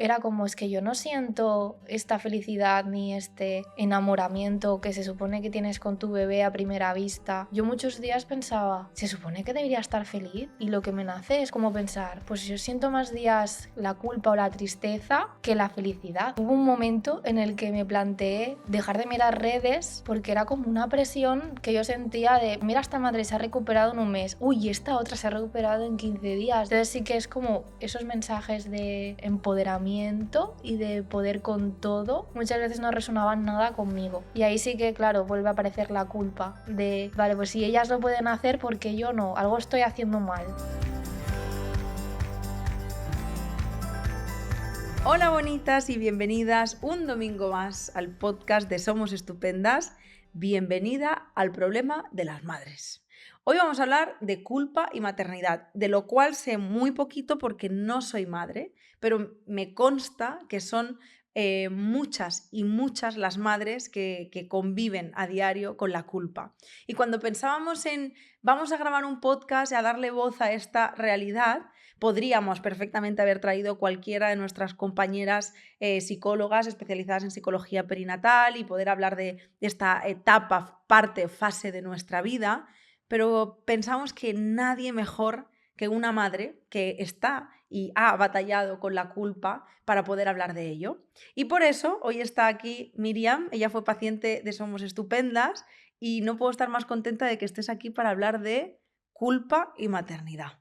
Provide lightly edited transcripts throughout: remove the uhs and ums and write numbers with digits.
era como, es que yo no siento esta felicidad ni este enamoramiento que se supone que tienes con tu bebé a primera vista. Yo muchos días pensaba, se supone que debería estar feliz, y lo que me nace es como pensar, pues yo siento más días la culpa o la tristeza que la felicidad. Hubo un momento en el que me planteé dejar de mirar redes porque era como una presión que yo sentía de, mira, esta madre se ha recuperado en un mes, uy, esta otra se ha recuperado en 15 días. Entonces sí que es como esos mensajes de empoderamiento y de poder con todo, muchas veces no resonaban nada conmigo. Y ahí sí que, claro, vuelve a aparecer la culpa de, vale, pues si ellas lo pueden hacer, ¿por qué yo no? Algo estoy haciendo mal. Hola bonitas y bienvenidas un domingo más al podcast de Somos Estupendas. Bienvenida al problema de las madres. Hoy vamos a hablar de culpa y maternidad, de lo cual sé muy poquito porque no soy madre, pero me consta que son muchas y muchas las madres que conviven a diario con la culpa. Y cuando pensábamos en vamos a grabar un podcast y a darle voz a esta realidad, podríamos perfectamente haber traído cualquiera de nuestras compañeras psicólogas especializadas en psicología perinatal y poder hablar de esta etapa, parte, fase de nuestra vida, pero pensamos que nadie mejor que una madre que está y ha batallado con la culpa para poder hablar de ello. Y por eso hoy está aquí Miriam, ella fue paciente de Somos Estupendas y no puedo estar más contenta de que estés aquí para hablar de culpa y maternidad.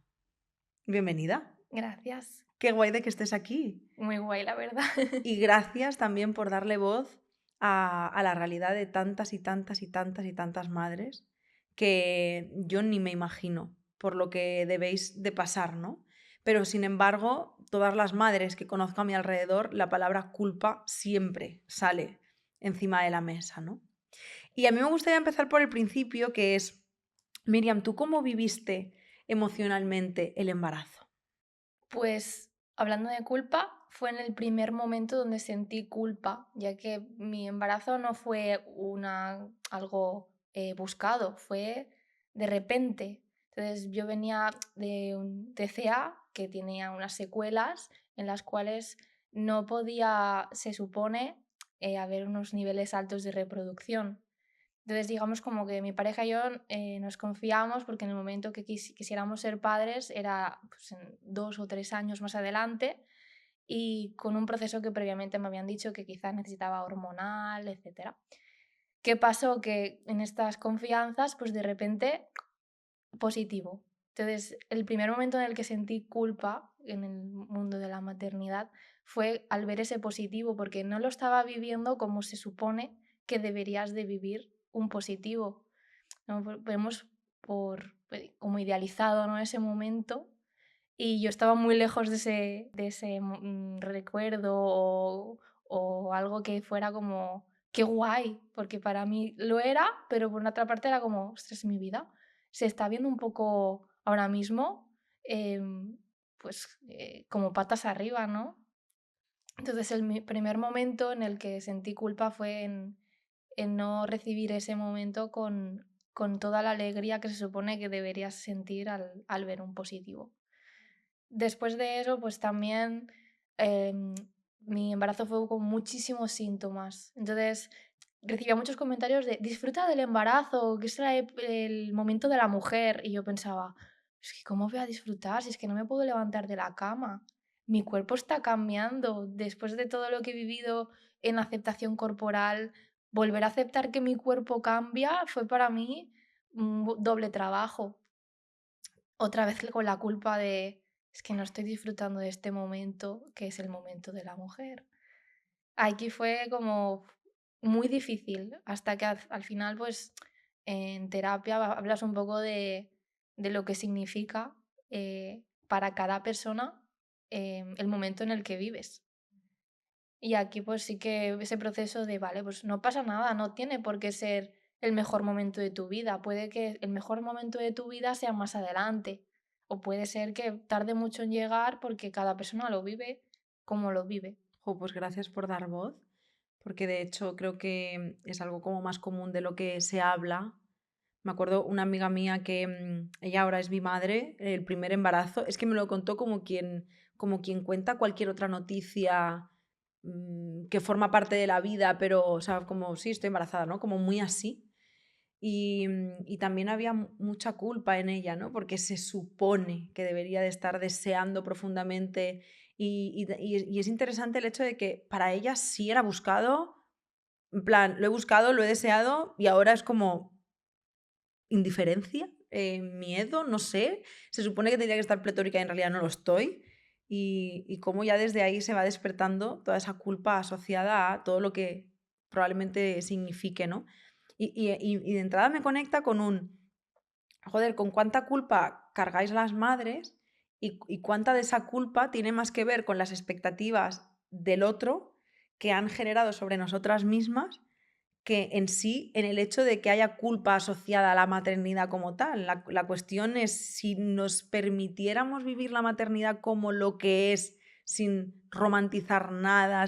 Bienvenida. Gracias. Qué guay de que estés aquí. Muy guay, la verdad. Y gracias también por darle voz a la realidad de tantas y tantas y tantas y tantas madres que yo ni me imagino por lo que debéis de pasar, ¿no? Pero sin embargo, todas las madres que conozco a mi alrededor, la palabra culpa siempre sale encima de la mesa, ¿no? Y a mí me gustaría empezar por el principio, que es, Miriam, ¿tú cómo viviste emocionalmente el embarazo? Pues hablando de culpa, fue en el primer momento donde sentí culpa, ya que mi embarazo no fue algo buscado, fue de repente. Entonces yo venía de un TCA que tenía unas secuelas en las cuales no podía, se supone, haber unos niveles altos de reproducción. Entonces, digamos como que mi pareja y yo nos confiamos porque en el momento que quisiéramos ser padres era pues, en 2 o 3 años más adelante, y con un proceso que previamente me habían dicho que quizás necesitaba hormonal, etc. ¿Qué pasó? Que en estas confianzas, pues de repente, positivo. Entonces, el primer momento en el que sentí culpa en el mundo de la maternidad fue al ver ese positivo, porque no lo estaba viviendo como se supone que deberías de vivir un positivo, ¿no? Vemos como idealizado, ¿no? Ese momento, y yo estaba muy lejos de ese recuerdo o algo que fuera como, qué guay, porque para mí lo era, pero por una otra parte era como, ostras, mi vida se está viendo un poco ahora mismo, pues como patas arriba, ¿no? Entonces el primer momento en el que sentí culpa fue en no recibir ese momento con toda la alegría que se supone que deberías sentir al ver un positivo. Después de eso, pues también em, mi embarazo fue con muchísimos síntomas. Entonces recibía muchos comentarios de disfruta del embarazo, que es el momento de la mujer. Y yo pensaba, es que ¿cómo voy a disfrutar si es que no me puedo levantar de la cama? Mi cuerpo está cambiando. Después de todo lo que he vivido en aceptación corporal, volver a aceptar que mi cuerpo cambia fue para mí un doble trabajo. Otra vez con la culpa de, es que no estoy disfrutando de este momento, que es el momento de la mujer. Aquí fue como muy difícil, hasta que al final, pues, en terapia hablas un poco de lo que significa para cada persona el momento en el que vives. Y aquí pues sí que ese proceso de, vale, pues no pasa nada, no tiene por qué ser el mejor momento de tu vida. Puede que el mejor momento de tu vida sea más adelante. O puede ser que tarde mucho en llegar porque cada persona lo vive como lo vive. Jo, pues gracias por dar voz, porque de hecho creo que es algo como más común de lo que se habla. Me acuerdo una amiga mía que ella ahora es mi madre, el primer embarazo, es que me lo contó como quien como quien cuenta cualquier otra noticia que forma parte de la vida, pero, o sea, como, sí, estoy embarazada, ¿no? Como muy así. Y también había mucha culpa en ella, ¿no? Porque se supone que debería de estar deseando profundamente. Y es interesante el hecho de que para ella sí era buscado, en plan, lo he buscado, lo he deseado y ahora es como indiferencia, miedo, no sé. Se supone que tendría que estar pletórica y en realidad no lo estoy. Y cómo ya desde ahí se va despertando toda esa culpa asociada a todo lo que probablemente signifique, ¿no? Y de entrada me conecta con joder, con cuánta culpa cargáis las madres y cuánta de esa culpa tiene más que ver con las expectativas del otro que han generado sobre nosotras mismas que en sí, en el hecho de que haya culpa asociada a la maternidad como tal. La cuestión es si nos permitiéramos vivir la maternidad como lo que es, sin romantizar nada,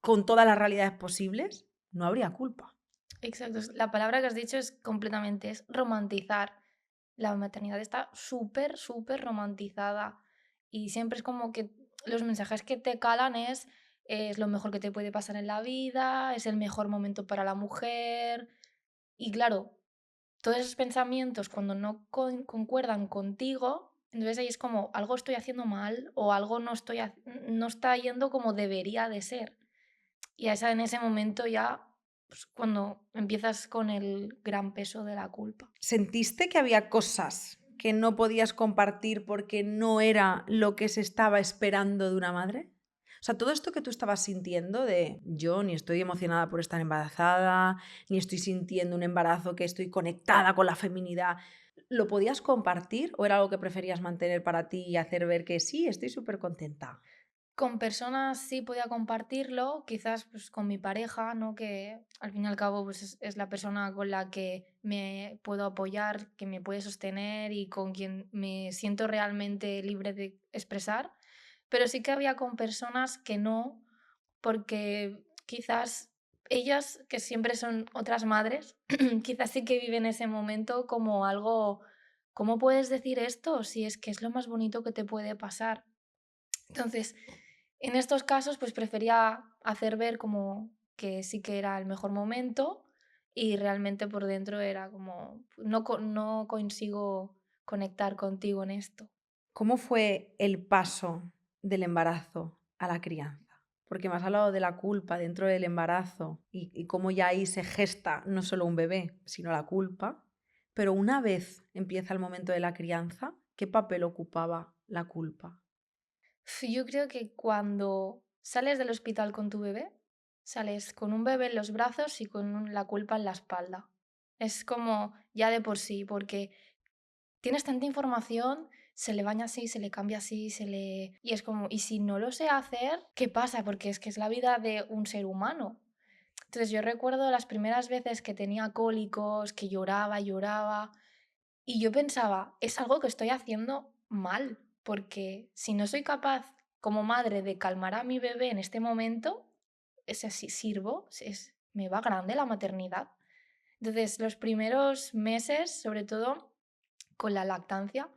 con todas las realidades posibles, no habría culpa. Exacto. La palabra que has dicho es completamente, es romantizar. La maternidad está súper, súper romantizada y siempre es como que los mensajes que te calan es lo mejor que te puede pasar en la vida, es el mejor momento para la mujer. Y claro, todos esos pensamientos cuando no concuerdan contigo, entonces ahí es como algo estoy haciendo mal o algo no está yendo como debería de ser. Y en ese momento ya, pues, cuando empiezas con el gran peso de la culpa. ¿Sentiste que había cosas que no podías compartir porque no era lo que se estaba esperando de una madre? O sea, todo esto que tú estabas sintiendo de yo ni estoy emocionada por estar embarazada, ni estoy sintiendo un embarazo que estoy conectada con la feminidad, ¿lo podías compartir o era algo que preferías mantener para ti y hacer ver que sí, estoy súper contenta? Con personas sí podía compartirlo, quizás pues con mi pareja, ¿no? Que al fin y al cabo pues es la persona con la que me puedo apoyar, que me puede sostener y con quien me siento realmente libre de expresar. Pero sí que había con personas que no, porque quizás ellas, que siempre son otras madres, quizás sí que viven ese momento como algo, ¿cómo puedes decir esto si es que es lo más bonito que te puede pasar? Entonces, en estos casos, pues prefería hacer ver como que sí que era el mejor momento y realmente por dentro era como, no consigo conectar contigo en esto. ¿Cómo fue el paso del embarazo a la crianza? Porque me has hablado de la culpa dentro del embarazo y cómo ya ahí se gesta no solo un bebé, sino la culpa. Pero una vez empieza el momento de la crianza, ¿qué papel ocupaba la culpa? Yo creo que cuando sales del hospital con tu bebé, sales con un bebé en los brazos y con la culpa en la espalda. Es como ya de por sí, porque tienes tanta información, se le baña así, se le cambia así, y es como, ¿y si no lo sé hacer, qué pasa? Porque es que es la vida de un ser humano. Entonces yo recuerdo las primeras veces que tenía cólicos, que lloraba, lloraba, y yo pensaba, es algo que estoy haciendo mal, porque si no soy capaz como madre de calmar a mi bebé en este momento, es así, sirvo, me va grande la maternidad. Entonces, los primeros meses, sobre todo con la lactancia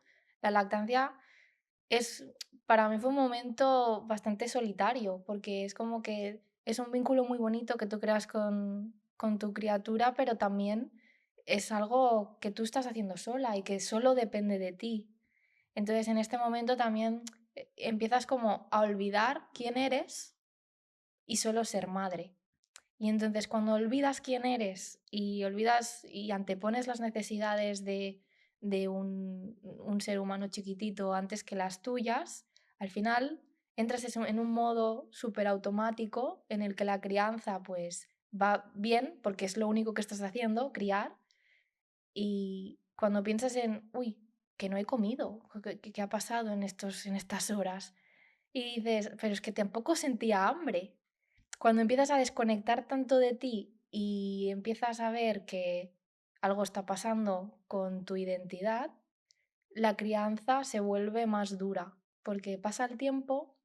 es, para mí fue un momento bastante solitario, porque es como que es un vínculo muy bonito que tú creas con tu criatura, pero también es algo que tú estás haciendo sola y que solo depende de ti. Entonces, en este momento también empiezas como a olvidar quién eres y solo ser madre. Y entonces cuando olvidas quién eres y olvidas y antepones las necesidades de un ser humano chiquitito antes que las tuyas, al final entras en un modo súper automático en el que la crianza pues va bien porque es lo único que estás haciendo, criar, y cuando piensas en, uy, que no he comido, ¿qué ha pasado en estas horas? Y dices, pero es que tampoco sentía hambre. Cuando empiezas a desconectar tanto de ti y empiezas a ver que algo está pasando con tu identidad, la crianza se vuelve más dura, porque pasa el tiempo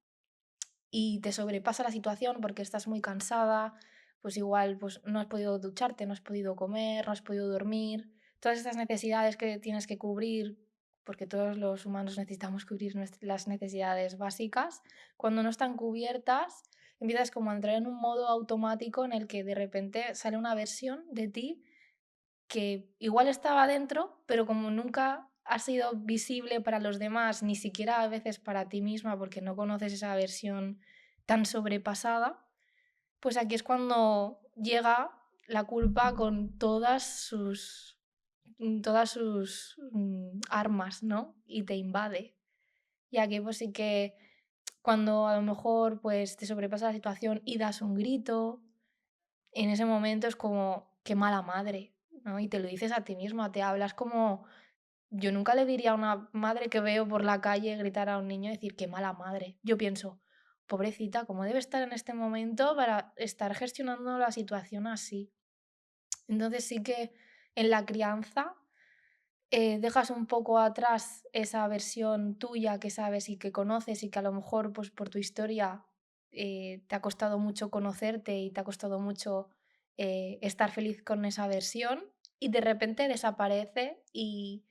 y te sobrepasa la situación porque estás muy cansada, pues igual pues no has podido ducharte, no has podido comer, no has podido dormir, todas estas necesidades que tienes que cubrir porque todos los humanos necesitamos cubrir las necesidades básicas. Cuando no están cubiertas, empiezas como a entrar en un modo automático en el que de repente sale una versión de ti que igual estaba dentro, pero como nunca ha sido visible para los demás, ni siquiera a veces para ti misma, porque no conoces esa versión tan sobrepasada, pues aquí es cuando llega la culpa con todas sus armas, ¿no? Y te invade. Y aquí pues sí que cuando a lo mejor pues te sobrepasa la situación y das un grito, en ese momento es como, qué mala madre, ¿no? Y te lo dices a ti misma, te hablas como, yo nunca le diría a una madre que veo por la calle gritar a un niño y decir, qué mala madre. Yo pienso, pobrecita, ¿cómo debe estar en este momento para estar gestionando la situación así? Entonces sí que en la crianza dejas un poco atrás esa versión tuya que sabes y que conoces y que a lo mejor pues por tu historia te ha costado mucho conocerte y te ha costado mucho estar feliz con esa versión y de repente desaparece y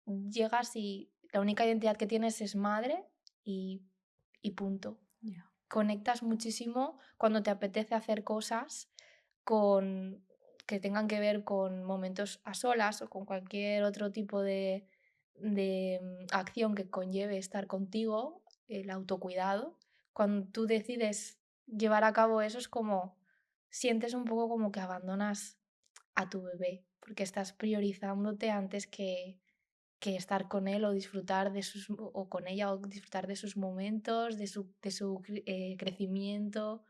llegas y la única identidad que tienes es madre y, y punto. Ya. Conectas muchísimo cuando te apetece hacer cosas con que tengan que ver con momentos a solas o con cualquier otro tipo de acción que conlleve estar contigo, el autocuidado. Cuando tú decides llevar a cabo eso es como sientes un poco como que abandonas a tu bebé, porque estás priorizándote antes que estar con él o disfrutar de sus o con ella o disfrutar de sus momentos, de su crecimiento.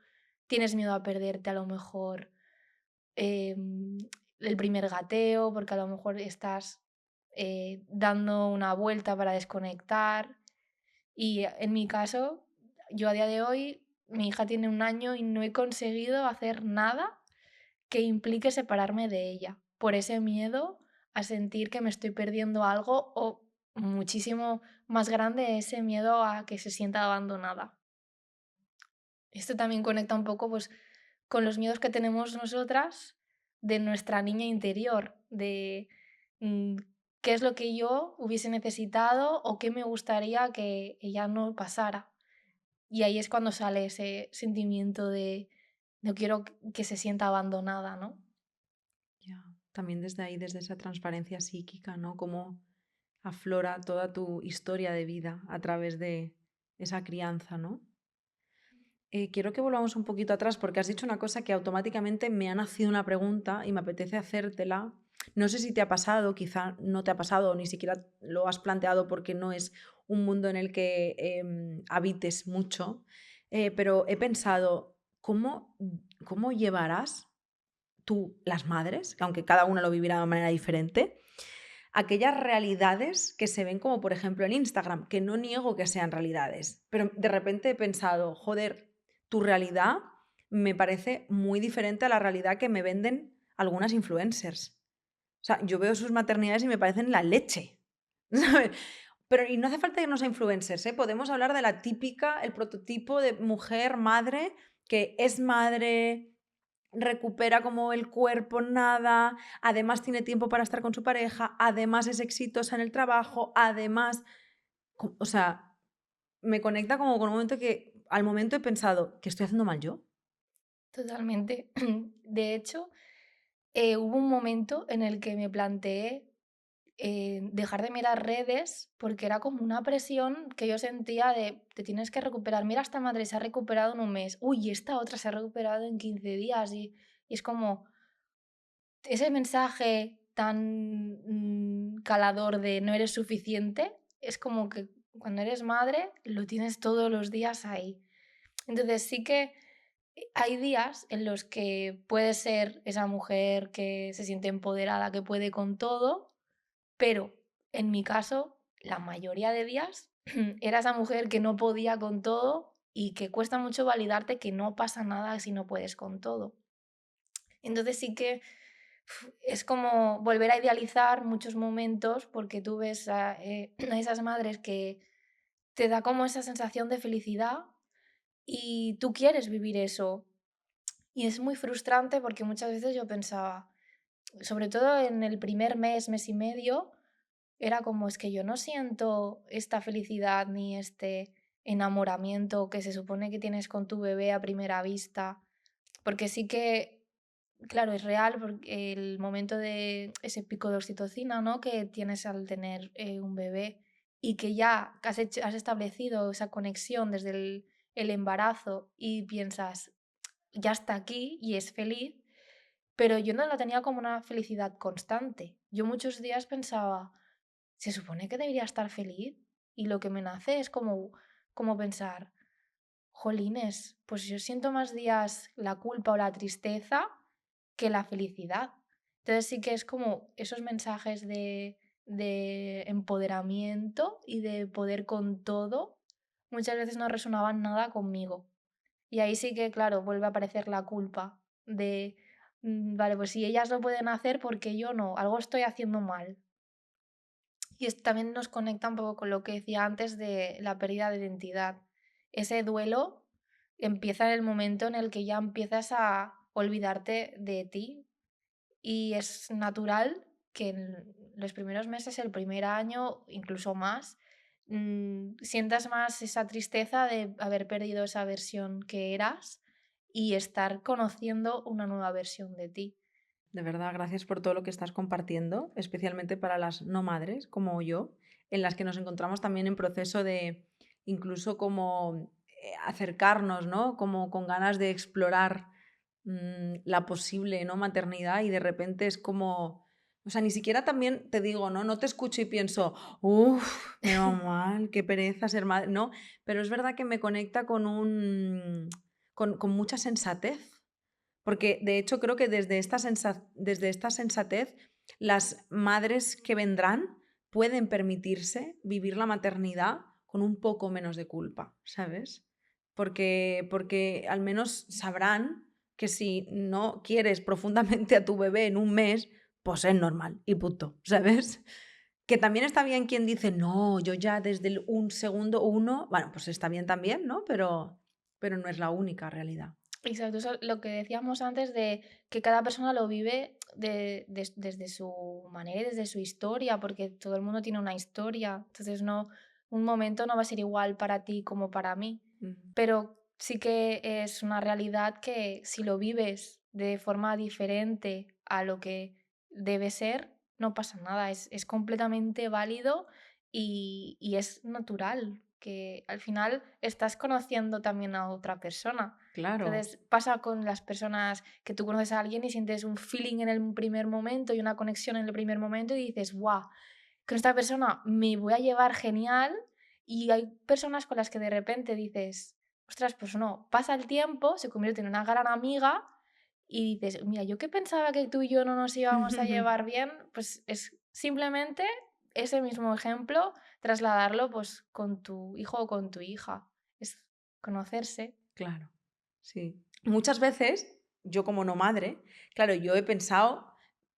Tienes miedo a perderte a lo mejor em, el primer gateo, porque a lo mejor estás dando una vuelta para desconectar. Y en mi caso, yo a día de hoy, mi hija tiene 1 año y no he conseguido hacer nada que implique separarme de ella, por ese miedo a sentir que me estoy perdiendo algo o muchísimo más grande ese miedo a que se sienta abandonada. Esto también conecta un poco pues, con los miedos que tenemos nosotras de nuestra niña interior, de mm, qué es lo que yo hubiese necesitado o qué me gustaría que ella no pasara. Y ahí es cuando sale ese sentimiento de no quiero que se sienta abandonada, ¿no? Ya. También desde ahí, desde esa transparencia psíquica, ¿no? Cómo aflora toda tu historia de vida a través de esa crianza, ¿no? Quiero que volvamos un poquito atrás porque has dicho una cosa que automáticamente me ha nacido una pregunta y me apetece hacértela. No sé si te ha pasado, quizá no te ha pasado o ni siquiera lo has planteado porque no es un mundo en el que habites mucho, pero he pensado, ¿cómo llevarás tú, las madres, que aunque cada una lo vivirá de manera diferente, aquellas realidades que se ven como por ejemplo en Instagram, que no niego que sean realidades, pero de repente he pensado, joder, tu realidad me parece muy diferente a la realidad que me venden algunas influencers. O sea, yo veo sus maternidades y me parecen la leche. ¿Sabes? Pero y no hace falta irnos a influencers, ¿eh? Podemos hablar de la típica, el prototipo de mujer, madre, que es madre, recupera como el cuerpo, nada, además tiene tiempo para estar con su pareja, además es exitosa en el trabajo, además, o sea, me conecta como con un momento que al momento he pensado, ¿qué estoy haciendo mal yo? Totalmente. De hecho, hubo un momento en el que me planteé dejar de mirar redes porque era como una presión que yo sentía de te tienes que recuperar. Mira, esta madre se ha recuperado en un mes. Uy, esta otra se ha recuperado en 15 días. Y es como ese mensaje tan calador de no eres suficiente. Es como que cuando eres madre lo tienes todos los días ahí. Entonces sí que hay días en los que puede ser esa mujer que se siente empoderada, que puede con todo, pero en mi caso, la mayoría de días era esa mujer que no podía con todo y que cuesta mucho validarte que no pasa nada si no puedes con todo. Entonces sí que es como volver a idealizar muchos momentos porque tú ves a esas madres que te da como esa sensación de felicidad y tú quieres vivir eso. Y es muy frustrante porque muchas veces yo pensaba, sobre todo en el primer mes, mes y medio, era como, es que yo no siento esta felicidad ni este enamoramiento que se supone que tienes con tu bebé a primera vista, porque sí que, claro, es real porque el momento de ese pico de oxitocina, ¿no? Que tienes al tener un bebé y que ya has establecido esa conexión desde el embarazo y piensas, ya está aquí y es feliz, pero yo no la tenía como una felicidad constante. Yo muchos días pensaba, se supone que debería estar feliz y lo que me nace es como pensar, jolines, pues yo siento más días la culpa o la tristeza que la felicidad. Entonces sí que es como esos mensajes de empoderamiento y de poder con todo, muchas veces no resonaban nada conmigo. Y ahí sí que, claro, vuelve a aparecer la culpa de, vale, pues si ellas lo pueden hacer, ¿por qué yo no? Algo estoy haciendo mal. Y también nos conecta un poco con lo que decía antes de la pérdida de identidad. Ese duelo empieza en el momento en el que ya empiezas a olvidarte de ti y es natural que en los primeros meses, el primer año, incluso más, sientas más esa tristeza de haber perdido esa versión que eras y estar conociendo una nueva versión de ti. De verdad, gracias por todo lo que estás compartiendo, especialmente para las no madres como yo, en las que nos encontramos también en proceso de incluso como acercarnos, ¿no? Como con ganas de explorar la posible, ¿no? Maternidad y de repente es como, o sea, ni siquiera también te digo, ¿no? No te escucho y pienso, uff, menos mal, qué pereza ser madre, no, pero es verdad que me conecta con con mucha sensatez porque de hecho creo que desde esta sensatez las madres que vendrán pueden permitirse vivir la maternidad con un poco menos de culpa, ¿sabes? Porque al menos sabrán que si no quieres profundamente a tu bebé en un mes, pues es normal y punto, ¿sabes? Que también está bien quien dice, no, yo ya desde un segundo uno, bueno, pues está bien también, ¿no? Pero no es la única realidad. Exacto, eso es lo que decíamos antes de que cada persona lo vive desde su manera y desde su historia, porque todo el mundo tiene una historia, entonces no, un momento no va a ser igual para ti como para mí, Ujú. pero sí que es una realidad que si lo vives de forma diferente a lo que debe ser, no pasa nada, es completamente válido y es natural, que al final estás conociendo también a otra persona. Claro. Entonces pasa con las personas que tú conoces a alguien y sientes un feeling en el primer momento y una conexión en el primer momento y dices, guau, con esta persona me voy a llevar genial. Y hay personas con las que de repente dices, ostras, pues no, pasa el tiempo, se convierte en una gran amiga y dices, mira, yo que pensaba que tú y yo no nos íbamos a llevar bien, pues es simplemente ese mismo ejemplo, trasladarlo pues con tu hijo o con tu hija. Es conocerse. Claro, sí. Muchas veces, yo como no madre, claro, yo he pensado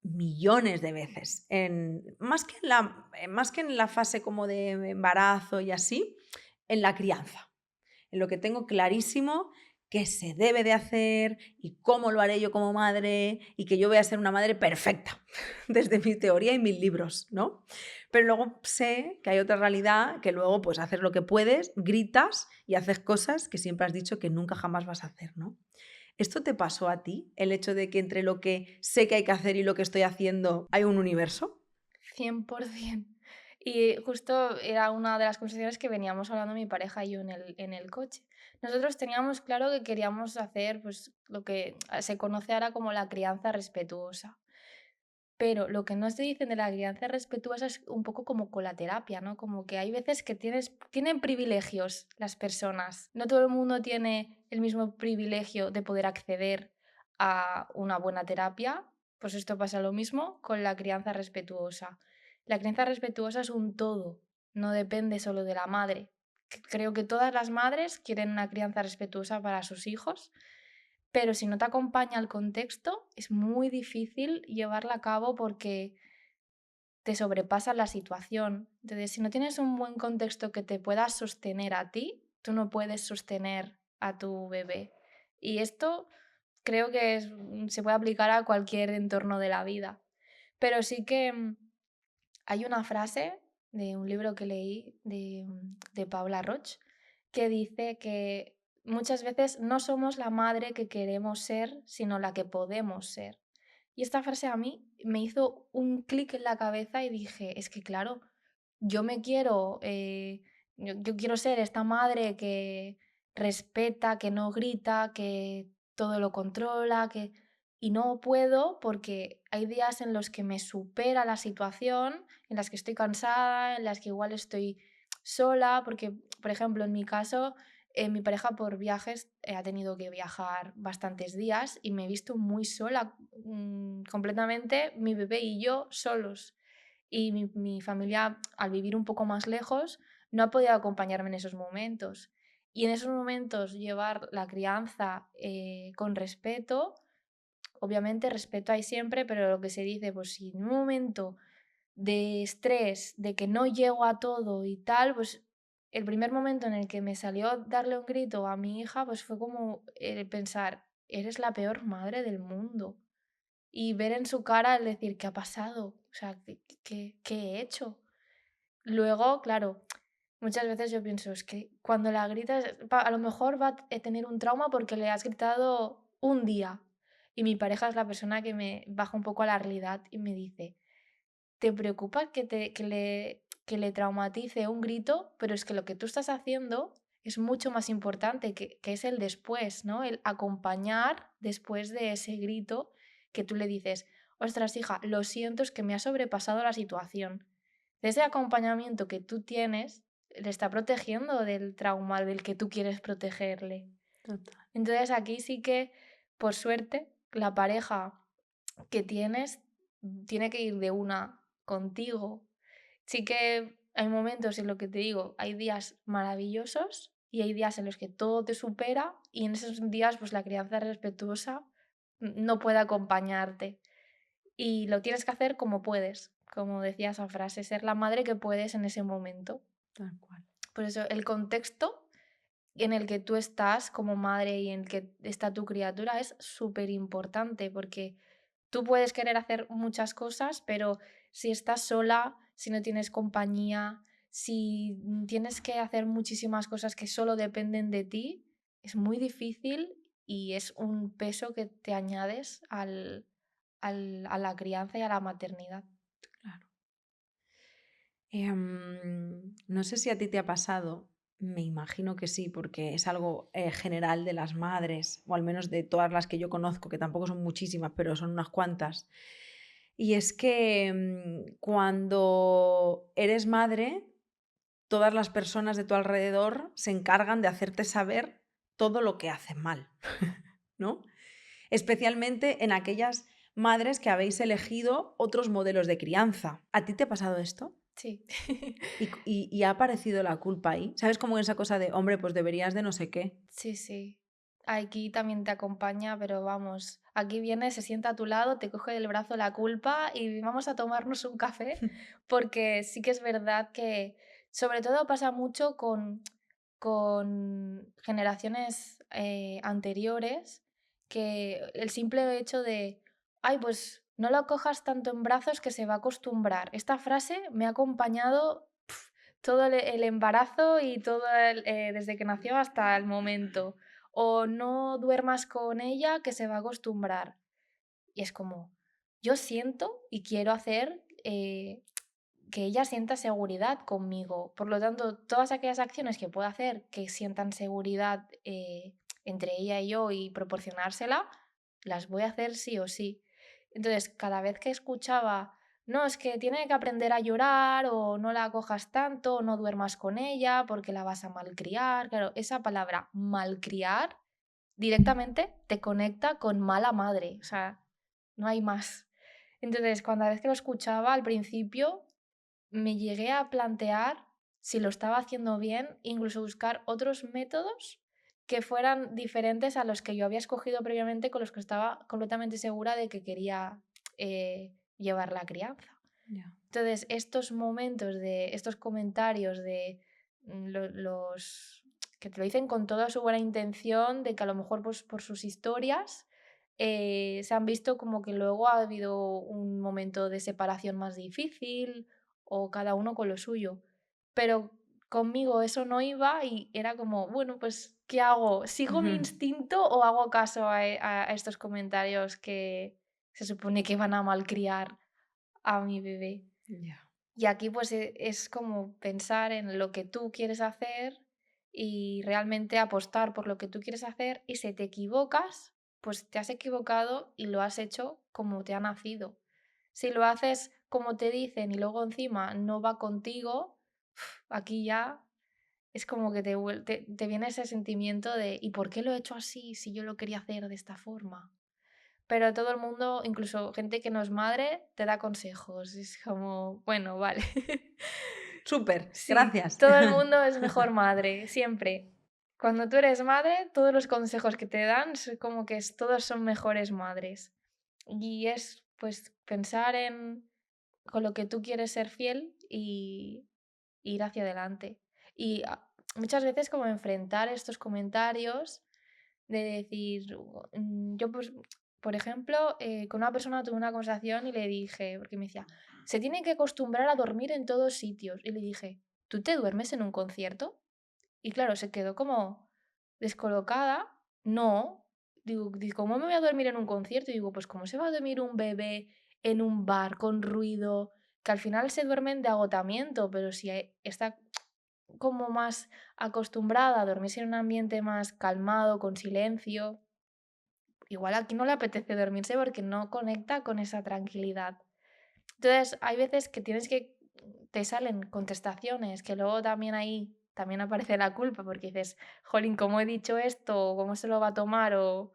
millones de veces en más que en la fase como de embarazo y así, en la crianza, en lo que tengo clarísimo que se debe de hacer y cómo lo haré yo como madre y que yo voy a ser una madre perfecta desde mi teoría y mis libros, ¿no? Pero luego sé que hay otra realidad que luego pues haces lo que puedes, gritas y haces cosas que siempre has dicho que nunca jamás vas a hacer, ¿no? ¿Esto te pasó a ti? El hecho de que entre lo que sé que hay que hacer y lo que estoy haciendo hay un universo. 100%. Y justo era una de las conversaciones que veníamos hablando mi pareja y yo en el coche. Nosotros teníamos claro que queríamos hacer pues, lo que se conoce ahora como la crianza respetuosa. Pero lo que no se dicen de la crianza respetuosa es un poco como con la terapia, ¿no? Como que hay veces que tienen privilegios las personas. No todo el mundo tiene el mismo privilegio de poder acceder a una buena terapia. Pues esto pasa lo mismo con la crianza respetuosa. La crianza respetuosa es un todo, no depende solo de la madre. Creo que todas las madres quieren una crianza respetuosa para sus hijos, pero si no te acompaña el contexto, es muy difícil llevarla a cabo porque te sobrepasa la situación. Entonces, si no tienes un buen contexto que te pueda sostener a ti, tú no puedes sostener a tu bebé. Y esto creo que se puede aplicar a cualquier entorno de la vida. Pero sí que Hay una frase de un libro que leí de Paula Roch que dice que muchas veces no somos la madre que queremos ser, sino la que podemos ser. Y esta frase a mí me hizo un clic en la cabeza y dije, es que claro, yo me quiero, yo quiero ser esta madre que respeta, que no grita, que todo lo controla, y no puedo porque hay días en los que me supera la situación, en las que estoy cansada, en las que igual estoy sola, porque, por ejemplo, en mi caso, mi pareja por viajes ha tenido que viajar bastantes días y me he visto muy sola, completamente mi bebé y yo solos. Y mi familia, al vivir un poco más lejos, no ha podido acompañarme en esos momentos. Y en esos momentos llevar la crianza con respeto, obviamente respeto hay siempre, pero lo que se dice, pues si en un momento de estrés, de que no llego a todo y tal, pues el primer momento en el que me salió darle un grito a mi hija, pues fue como pensar, eres la peor madre del mundo. Y ver en su cara el decir, ¿qué ha pasado? O sea, ¿qué he hecho? Luego, claro, muchas veces yo pienso, es que cuando la gritas, a lo mejor va a tener un trauma porque le has gritado un día. Y mi pareja es la persona que me baja un poco a la realidad y me dice, ¿te preocupa que le traumatice un grito? Pero es que lo que tú estás haciendo es mucho más importante, que es el después, ¿no? El acompañar después de ese grito que tú le dices, ostras, hija, lo siento, es que me ha sobrepasado la situación. Ese acompañamiento que tú tienes le está protegiendo del trauma del que tú quieres protegerle. Total. Entonces aquí sí que, por suerte, la pareja que tienes tiene que ir de una contigo. Sí que hay momentos en los que te digo, hay días maravillosos y hay días en los que todo te supera y en esos días pues la crianza respetuosa no puede acompañarte y lo tienes que hacer como puedes, como decía esa frase, ser la madre que puedes en ese momento. Tal cual. Por eso el contexto en el que tú estás como madre y en el que está tu criatura es súper importante porque tú puedes querer hacer muchas cosas, pero si estás sola, si no tienes compañía, si tienes que hacer muchísimas cosas que solo dependen de ti, es muy difícil y es un peso que te añades a la crianza y a la maternidad. Claro. No sé si a ti te ha pasado, me imagino que sí, porque es algo general de las madres, o al menos de todas las que yo conozco, que tampoco son muchísimas, pero son unas cuantas. Y es que cuando eres madre, todas las personas de tu alrededor se encargan de hacerte saber todo lo que haces mal, ¿no? Especialmente en aquellas madres que habéis elegido otros modelos de crianza. ¿A ti te ha pasado esto? Sí. Y ha aparecido la culpa ahí. ¿Sabes cómo esa cosa de, hombre, pues deberías de no sé qué? Sí, sí. Aquí también te acompaña, pero vamos, aquí viene, se sienta a tu lado, te coge del brazo la culpa y vamos a tomarnos un café, porque sí que es verdad que sobre todo pasa mucho con generaciones anteriores, que el simple hecho de, ay, pues no lo cojas tanto en brazos que se va a acostumbrar. Esta frase me ha acompañado todo el embarazo y todo desde que nació hasta el momento. O no duermas con ella que se va a acostumbrar. Y es como, yo siento y quiero hacer que ella sienta seguridad conmigo. Por lo tanto, todas aquellas acciones que pueda hacer que sientan seguridad entre ella y yo y proporcionársela, las voy a hacer sí o sí. Entonces, cada vez que escuchaba, no, es que tiene que aprender a llorar o no la cojas tanto o no duermas con ella porque la vas a malcriar. Claro, esa palabra malcriar directamente te conecta con mala madre. O sea, no hay más. Entonces, cada vez que lo escuchaba al principio, me llegué a plantear si lo estaba haciendo bien, incluso buscar otros métodos que fueran diferentes a los que yo había escogido previamente, con los que estaba completamente segura de que quería llevar la crianza. Ya. Entonces, estos momentos de estos comentarios de los que te lo dicen con toda su buena intención, de que a lo mejor pues, por sus historias se han visto como que luego ha habido un momento de separación más difícil o cada uno con lo suyo. Pero conmigo eso no iba y era como, bueno, pues, ¿qué hago? ¿Sigo mi Ujú. instinto o hago caso a estos comentarios que se supone que van a malcriar a mi bebé? Ya. Y aquí pues es como pensar en lo que tú quieres hacer y realmente apostar por lo que tú quieres hacer y si te equivocas, pues te has equivocado y lo has hecho como te ha nacido. Si lo haces como te dicen y luego encima no va contigo, aquí ya es como que te viene ese sentimiento de ¿y por qué lo he hecho así si yo lo quería hacer de esta forma? Pero todo el mundo, incluso gente que no es madre, te da consejos. Es como, bueno, vale. Súper, Sí, gracias. todo el mundo es mejor madre, siempre. Cuando tú eres madre, todos los consejos que te dan es como que todos son mejores madres. Y es pues pensar en con lo que tú quieres ser fiel y ir hacia adelante. Y muchas veces como enfrentar estos comentarios de decir, yo pues, por ejemplo, con una persona tuve una conversación y le dije, porque me decía, se tiene que acostumbrar a dormir en todos sitios. Y le dije, ¿tú te duermes en un concierto? Y claro, se quedó como descolocada. No, digo, ¿cómo me voy a dormir en un concierto? Y digo, pues ¿cómo se va a dormir un bebé en un bar con ruido? Que al final se duermen de agotamiento, pero si está como más acostumbrada a dormirse en un ambiente más calmado, con silencio, igual aquí no le apetece dormirse porque no conecta con esa tranquilidad. Entonces, hay veces que te salen contestaciones que luego también ahí también aparece la culpa porque dices, jolín, ¿cómo he dicho esto? ¿O cómo se lo va a tomar? O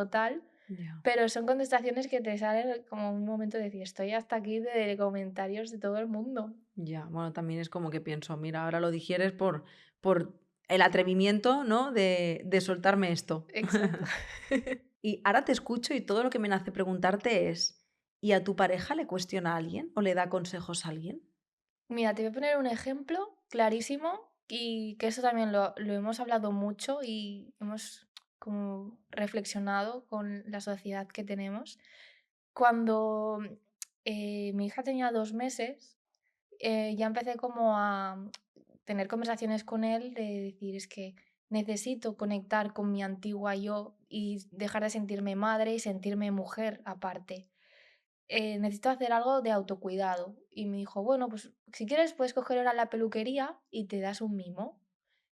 tal. Ya. Pero son contestaciones que te salen como un momento de decir, estoy hasta aquí de comentarios de todo el mundo. Ya, bueno, también es como que pienso, mira, ahora lo digieres por el atrevimiento, ¿no? De soltarme esto. Exacto. Y ahora te escucho y todo lo que me nace preguntarte es, ¿y a tu pareja le cuestiona a alguien o le da consejos a alguien? Mira, te voy a poner un ejemplo clarísimo y que eso también lo hemos hablado mucho y hemos como reflexionado con la sociedad que tenemos. Cuando mi hija tenía 2 meses, ya empecé como a tener conversaciones con él de decir, es que necesito conectar con mi antigua yo y dejar de sentirme madre y sentirme mujer aparte. Necesito hacer algo de autocuidado. Y me dijo, bueno, pues si quieres puedes coger ahora la peluquería y te das un mimo.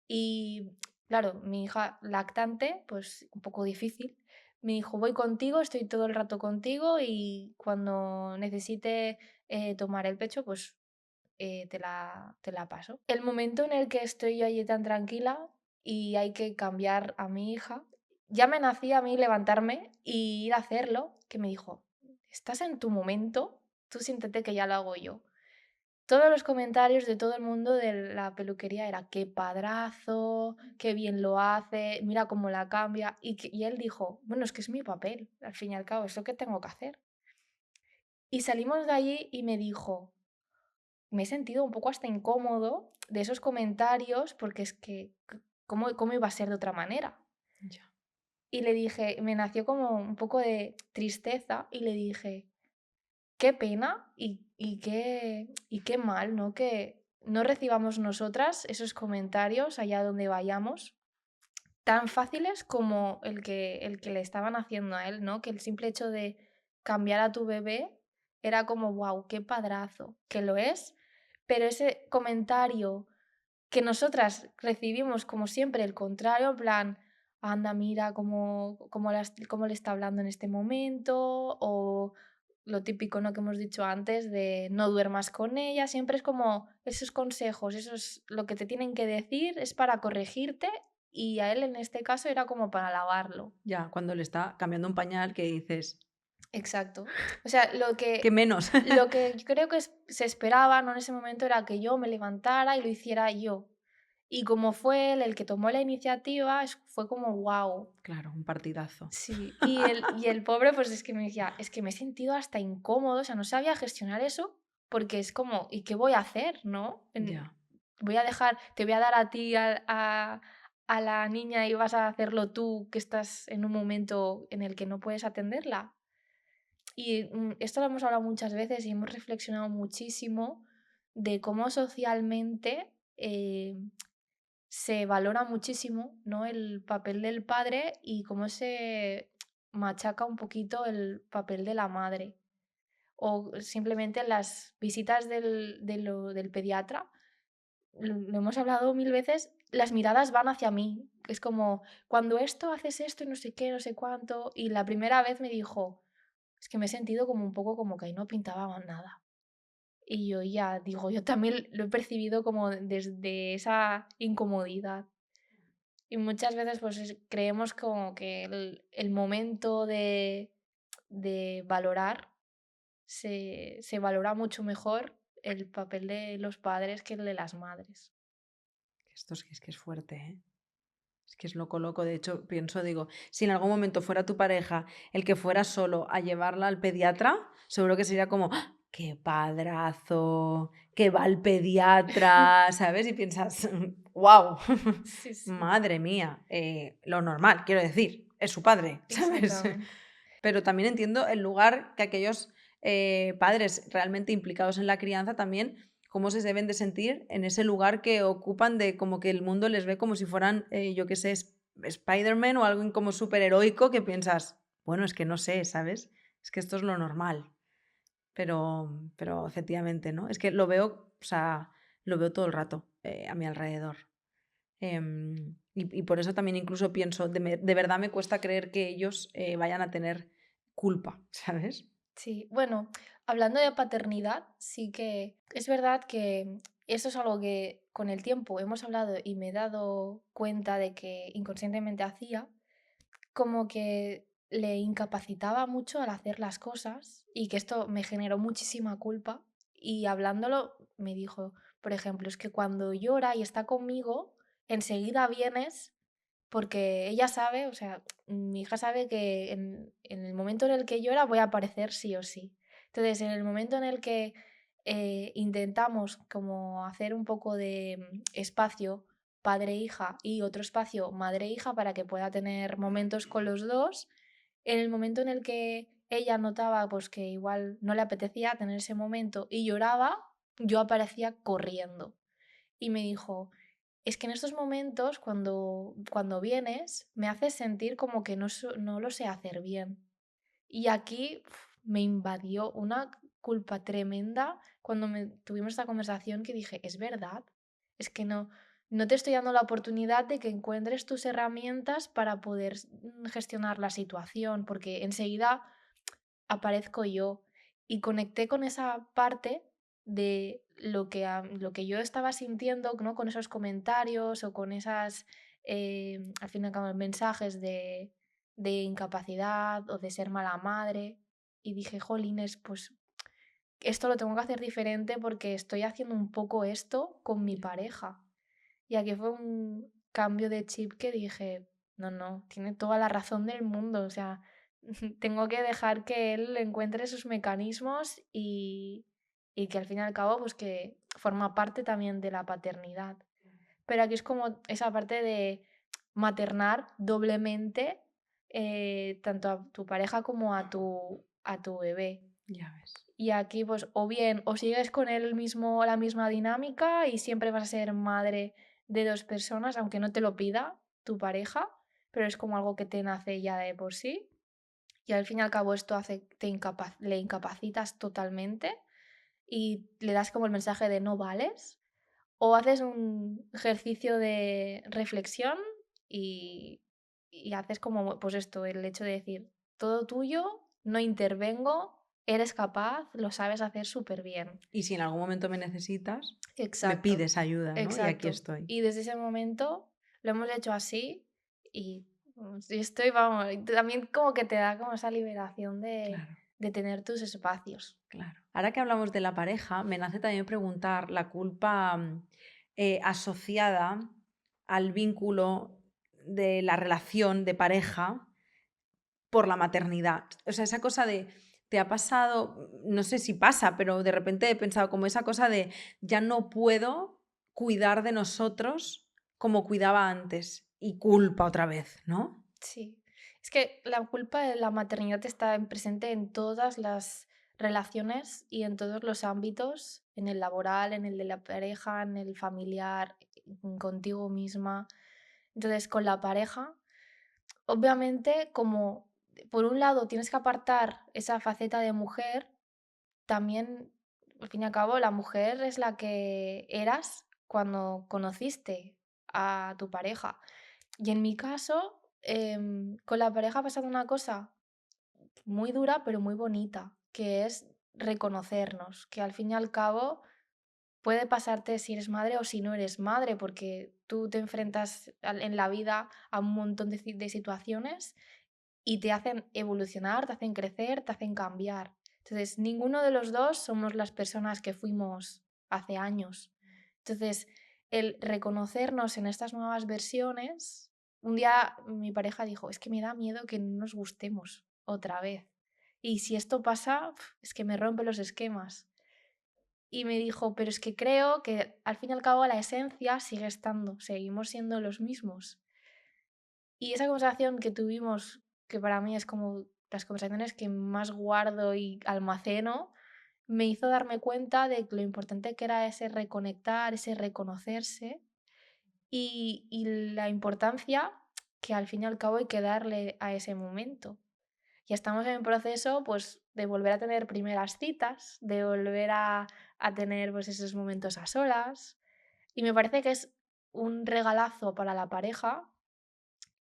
Y claro, mi hija lactante, pues un poco difícil. Me dijo, voy contigo, estoy todo el rato contigo y cuando necesite tomar el pecho, pues te la paso. El momento en el que estoy yo allí tan tranquila y hay que cambiar a mi hija, ya me nacía a mí levantarme y ir a hacerlo, que me dijo, estás en tu momento, tú siéntete que ya lo hago yo. Todos los comentarios de todo el mundo de la peluquería era qué padrazo, qué bien lo hace, mira cómo la cambia. Y él dijo, bueno, es que es mi papel, al fin y al cabo, es lo que tengo que hacer. Y salimos de allí y me dijo, me he sentido un poco hasta incómodo de esos comentarios porque es que, ¿cómo iba a ser de otra manera? Ya. Y le dije, me nació como un poco de tristeza y le dije, qué pena y qué mal, ¿no? Que no recibamos nosotras esos comentarios allá donde vayamos tan fáciles como el que le estaban haciendo a él, ¿no? Que el simple hecho de cambiar a tu bebé era como, wow, qué padrazo, que lo es, pero ese comentario que nosotras recibimos como siempre el contrario, en plan, anda, mira cómo le está hablando en este momento, o lo típico, ¿no? Que hemos dicho antes de no duermas con ella, siempre es como esos consejos, eso es lo que te tienen que decir, es para corregirte y a él en este caso era como para alabarlo. Ya, cuando le está cambiando un pañal que dices, Exacto. O sea, lo ¿qué que, menos? lo que yo creo que se esperaba, ¿no? En ese momento era que yo me levantara y lo hiciera yo. Y como fue él el que tomó la iniciativa, fue como wow. Claro, un partidazo. Sí, y el pobre, pues es que me decía, es que me he sentido hasta incómodo, o sea, no sabía gestionar eso, porque es como, ¿y qué voy a hacer, no? Ya. Voy a dejar, te voy a dar a ti a la niña y vas a hacerlo tú, que estás en un momento en el que no puedes atenderla. Y esto lo hemos hablado muchas veces y hemos reflexionado muchísimo de cómo socialmente se valora muchísimo, ¿no? El papel del padre y cómo se machaca un poquito el papel de la madre. O simplemente en las visitas del pediatra, lo hemos hablado mil veces, las miradas van hacia mí. Es como, cuando esto haces esto y no sé qué, no sé cuánto. Y la primera vez me dijo, es que me he sentido como un poco como que ahí no pintaba nada. Y yo ya digo, yo también lo he percibido como desde esa incomodidad. Y muchas veces pues creemos como que el momento de valorar se valora mucho mejor el papel de los padres que el de las madres. Esto es que es fuerte, ¿eh? Es que es loco, loco. De hecho, pienso, digo, si en algún momento fuera tu pareja el que fuera solo a llevarla al pediatra, seguro que sería como, ¡ah! ¡Qué padrazo! ¡Que va al pediatra! ¿Sabes? Y piensas, ¡wow! Sí, sí, Madre mía, lo normal, quiero decir, es su padre, ¿sabes? exactamente. Pero también entiendo el lugar que aquellos padres realmente implicados en la crianza también, cómo se deben de sentir en ese lugar que ocupan de como que el mundo les ve como si fueran, yo qué sé, Spider-Man o algo como súper heroico que piensas, bueno, es que no sé, ¿sabes? Es que esto es lo normal. Pero efectivamente, ¿no? Es que lo veo, o sea, lo veo todo el rato a mi alrededor. Y por eso también incluso pienso, de verdad me cuesta creer que ellos vayan a tener culpa, ¿sabes? Sí, bueno, hablando de paternidad, sí que es verdad que eso es algo que con el tiempo hemos hablado y me he dado cuenta de que inconscientemente hacía, como que le incapacitaba mucho al hacer las cosas y que esto me generó muchísima culpa. Y hablándolo, me dijo, por ejemplo, es que cuando llora y está conmigo, enseguida vienes porque ella sabe, o sea, mi hija sabe que en el momento en el que llora voy a aparecer sí o sí. Entonces, en el momento en el que intentamos como hacer un poco de espacio padre-hija y otro espacio madre-hija para que pueda tener momentos con los dos, en el momento en el que ella notaba pues que igual no le apetecía tener ese momento y lloraba, yo aparecía corriendo. Y me dijo, es que en estos momentos, cuando vienes, me haces sentir como que no lo sé hacer bien. Y aquí me invadió una culpa tremenda cuando tuvimos esta conversación que dije, es verdad, es que no te estoy dando la oportunidad de que encuentres tus herramientas para poder gestionar la situación, porque enseguida aparezco yo. Y conecté con esa parte de lo que yo estaba sintiendo, ¿no? Con esos comentarios o con esas, al fin y al cabo, mensajes de incapacidad o de ser mala madre. Y dije, jolines, pues esto lo tengo que hacer diferente porque estoy haciendo un poco esto con mi pareja. Y aquí fue un cambio de chip que dije, no, no, tiene toda la razón del mundo. O sea, tengo que dejar que él encuentre sus mecanismos y que al fin y al cabo, pues que forma parte también de la paternidad. Pero aquí es como esa parte de maternar doblemente tanto a tu pareja como a tu bebé. Ya ves. Y aquí, pues, o bien, o sigues con la misma dinámica y siempre vas a ser madre de dos personas, aunque no te lo pida tu pareja, pero es como algo que te nace ya de por sí. Y al fin y al cabo esto hace, le incapacitas totalmente y le das como el mensaje de no vales. O haces un ejercicio de reflexión y, y haces como, pues esto, el hecho de decir, todo tuyo, no intervengo, eres capaz, lo sabes hacer súper bien. Y si en algún momento me necesitas, me Exacto, pides ayuda, ¿no? Y aquí exacto. estoy. Y desde ese momento lo hemos hecho así y y estoy, vamos, y también como que te da como esa liberación Claro, de tener tus espacios. claro. Ahora que hablamos de la pareja, me nace también preguntar la culpa asociada al vínculo de la relación de pareja por la maternidad. O sea, esa cosa de, te ha pasado, no sé si pasa, pero de repente he pensado como esa cosa de, ya no puedo cuidar de nosotros como cuidaba antes y culpa otra vez, ¿no? Sí, es que la culpa de la maternidad está presente en todas las relaciones y en todos los ámbitos, en el laboral, en el de la pareja, en el familiar, contigo misma. Entonces, con la pareja, obviamente, como por un lado tienes que apartar esa faceta de mujer, también, al fin y al cabo, la mujer es la que eras cuando conociste a tu pareja. Y en mi caso, con la pareja ha pasado una cosa muy dura, pero muy bonita, que es reconocernos, que al fin y al cabo puede pasarte si eres madre o si no eres madre, porque tú te enfrentas en la vida a un montón de situaciones y te hacen evolucionar, te hacen crecer, te hacen cambiar. Entonces, ninguno de los dos somos las personas que fuimos hace años. Entonces, el reconocernos en estas nuevas versiones, un día mi pareja dijo, es que me da miedo que no nos gustemos otra vez. Y si esto pasa, es que me rompe los esquemas. Y me dijo, pero es que creo que al fin y al cabo la esencia sigue estando, seguimos siendo los mismos. Y esa conversación que tuvimos, que para mí es como las conversaciones que más guardo y almaceno, me hizo darme cuenta de lo importante que era ese reconectar, ese reconocerse y la importancia que al fin y al cabo hay que darle a ese momento. Ya estamos en el proceso, pues, de volver a tener primeras citas, de volver a tener, pues, esos momentos a solas. Y me parece que es un regalazo para la pareja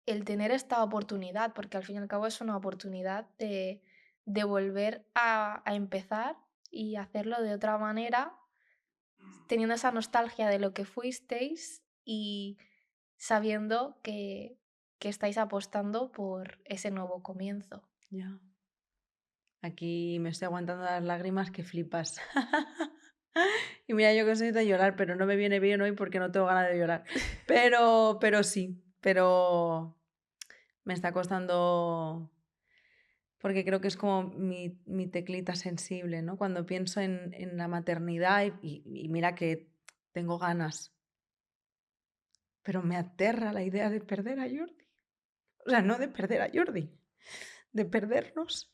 el tener esta oportunidad, porque al fin y al cabo es una oportunidad de volver a empezar y hacerlo de otra manera, teniendo esa nostalgia de lo que fuisteis y sabiendo que estáis apostando por ese nuevo comienzo. Ya. Aquí me estoy aguantando las lágrimas que flipas. Y mira, yo que soy de llorar, pero no me viene bien hoy porque no tengo ganas de llorar. Pero sí, pero me está costando porque creo que es como mi teclita sensible, ¿no? Cuando pienso en la maternidad y mira que tengo ganas, pero me aterra la idea de perder a Jordi. O sea, no de perder a Jordi, de perdernos.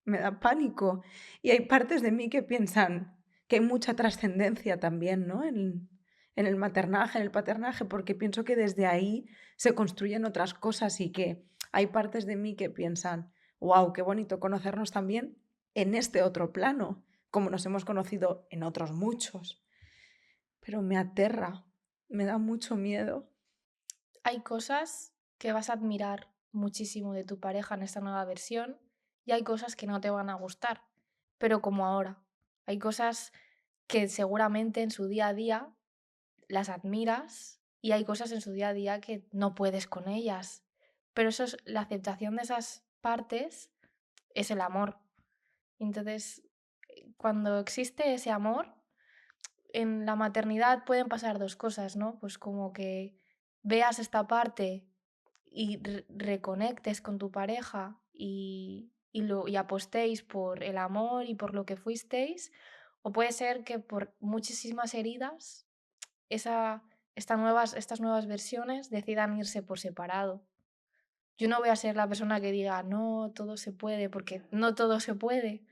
Me da pánico. Y hay partes de mí que piensan que hay mucha trascendencia también, ¿no? En el maternaje, en el paternaje, porque pienso que desde ahí se construyen otras cosas y que hay partes de mí que piensan, wow, qué bonito conocernos también en este otro plano, como nos hemos conocido en otros muchos. Pero me aterra, me da mucho miedo. Hay cosas que vas a admirar muchísimo de tu pareja en esta nueva versión y hay cosas que no te van a gustar, pero como ahora. Hay cosas que seguramente en su día a día las admiras y hay cosas en su día a día que no puedes con ellas. Pero eso es la aceptación de esas partes es el amor. Entonces, cuando existe ese amor, en la maternidad pueden pasar dos cosas, ¿no? Pues como que veas esta parte y reconectes con tu pareja y apostéis por el amor y por lo que fuisteis, o puede ser que por muchísimas heridas esa, estas nuevas versiones decidan irse por separado. Yo no voy a ser la persona que diga, no, todo se puede, porque no todo se puede,